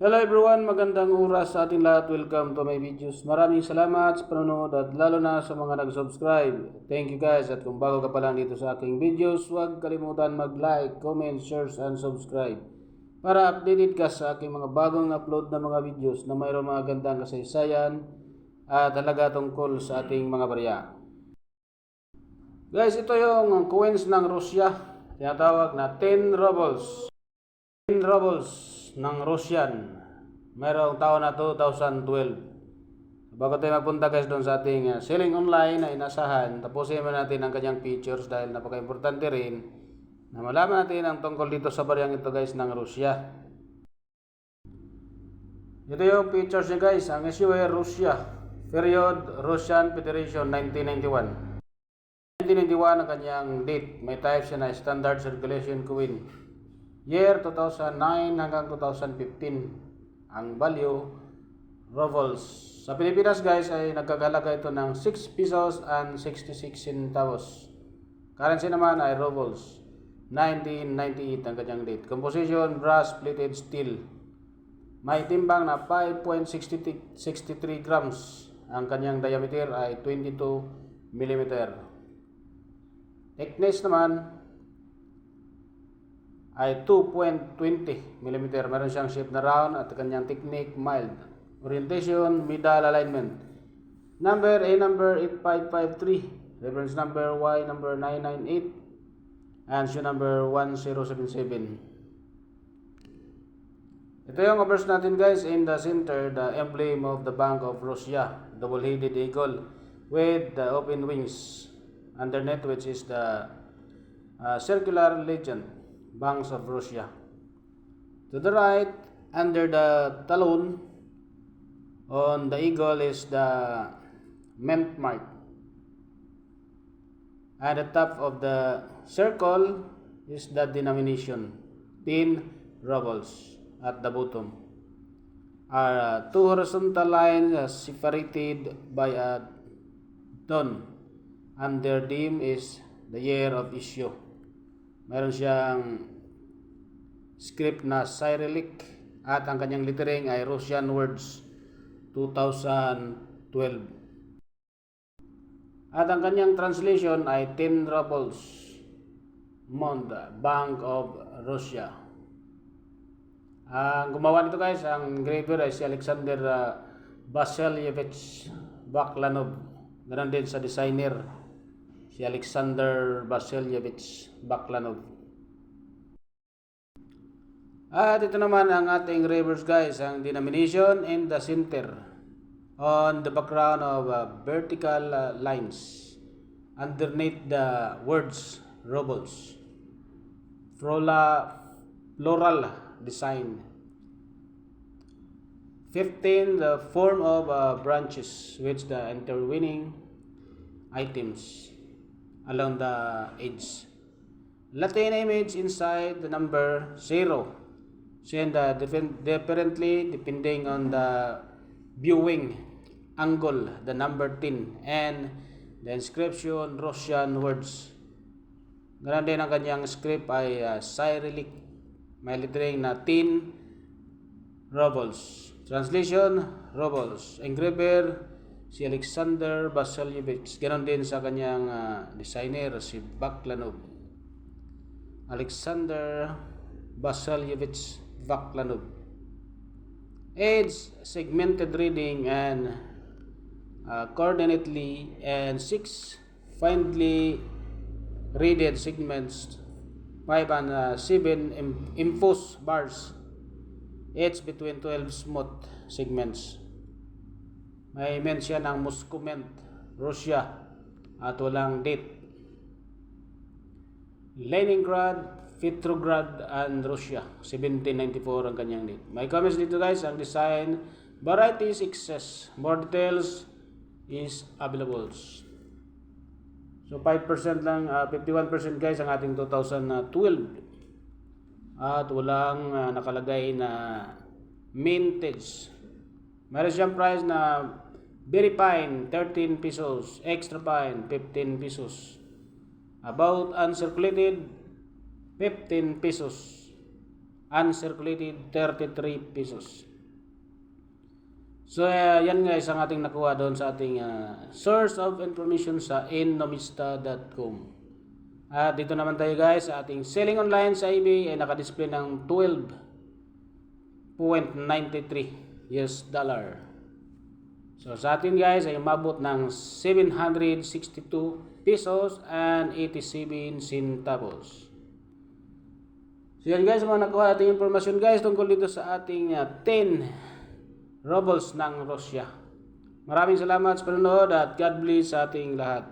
Hello everyone, magandang oras sa ating lahat. Welcome to my videos. Maraming salamat sa panonood at lalo na sa mga nag-subscribe. Thank you guys, at kung bago ka pa lang dito sa aking videos, huwag kalimutan mag-like, comment, share and subscribe para updated ka sa aking mga bagong upload na mga videos na mayroong mga gandang kasaysayan at halaga tungkol sa ating mga barya. Guys, ito yung coins ng Russia, tinatawag na 10 rubles. 10 rubles ng Russian. Mayroong taon na 2012. Bago tayo magpunta guys doon sa ating selling online na inasahan, tapusin mo natin ang kanyang features dahil napaka-importante rin na malaman natin ang tungkol dito sa bariyang ito guys ng Russia. Ito yung features niya guys. Ang issue ay Russia. Period Russian Federation 1991. 1991 ang kanyang date. May type siya na standard circulation coin. Year 2009 hanggang 2015. Ang value, rubles. Sa Pilipinas guys ay nagkakalaga ito ng 6 pesos and 66 centavos. Currency naman ay rubles. 1998 ang kanyang date. Composition, brass plated steel. May timbang na 5.63 grams. Ang kanyang diameter ay 22 mm. Thickness naman ay 2.20 mm. Meron siyang shape na round at kanyang technique mild. Orientation, middle alignment. Number A number 8553. Reference number Y number 998. And shoe number 1077. Ito yung covers natin guys. In the center, the emblem of the Bank of Russia. Double-headed eagle with the open wings. Underneath which is the circular legend. Banks of Russia. To the right, under the talon, on the eagle is the mint mark. At the top of the circle is the denomination, 10 rubles. At the bottom are two horizontal lines separated by a dot. Under them is the year of issue. Meron siyang script na Cyrillic at ang kanyang lettering ay Russian words 2012. At ang kanyang translation ay 10 rubles Mond, Bank of Russia. Ang gumawa nito guys, ang engraver ay si Alexander Vasilyevich Baklanov. Ganon din sa designer si Alexander Vasilyevich Baklanov. At ito naman ang ating engravers guys, ang denomination in the center on the background of vertical lines underneath the words rubles. Floral design. 15 the form of branches which the intervening items along the edge. Latin image inside the number 0. Seen differently depending on the viewing angle, the number 10, and the inscription Russian words. Ganon din ang kanyang script ay Cyrillic. May lettering na 10 rubles. Translation, rubles. Engraver, si Alexander Vasilyevich. Ganon din sa kanyang designer, si Baklanov. Alexander Vasilyevich Baklanov. Age, segmented reading and coordinately, and 6 finely readed segments, 5 and 7 infused bars, each between 12 smooth segments. May mention ng Moscow Mint, Russia, at walang date. Leningrad, Petrograd, and Russia, 1794 ang kanyang date. May comments dito guys, ang design, varieties excess, more details is available. So 5% lang, 51% guys ang ating 2012. At walang nakalagay na mintage. Meron siyang price na very fine 13 pesos, extra fine 15 pesos. About uncirculated 15 pesos. Uncirculated 33 pesos. So, yan guys ang ating nakuha doon sa ating source of information sa innomista.com. At dito naman tayo guys sa ating selling online sa eBay ay nakadisplay ng 12.93 US dollar. So sa atin guys ay umabot ng 762 pesos and 87 centavos. So yan guys, mga nakuha nating informasyon guys tungkol dito sa ating 10 rubles ng Russia. Maraming salamat sa panonood at God bless sa ating lahat.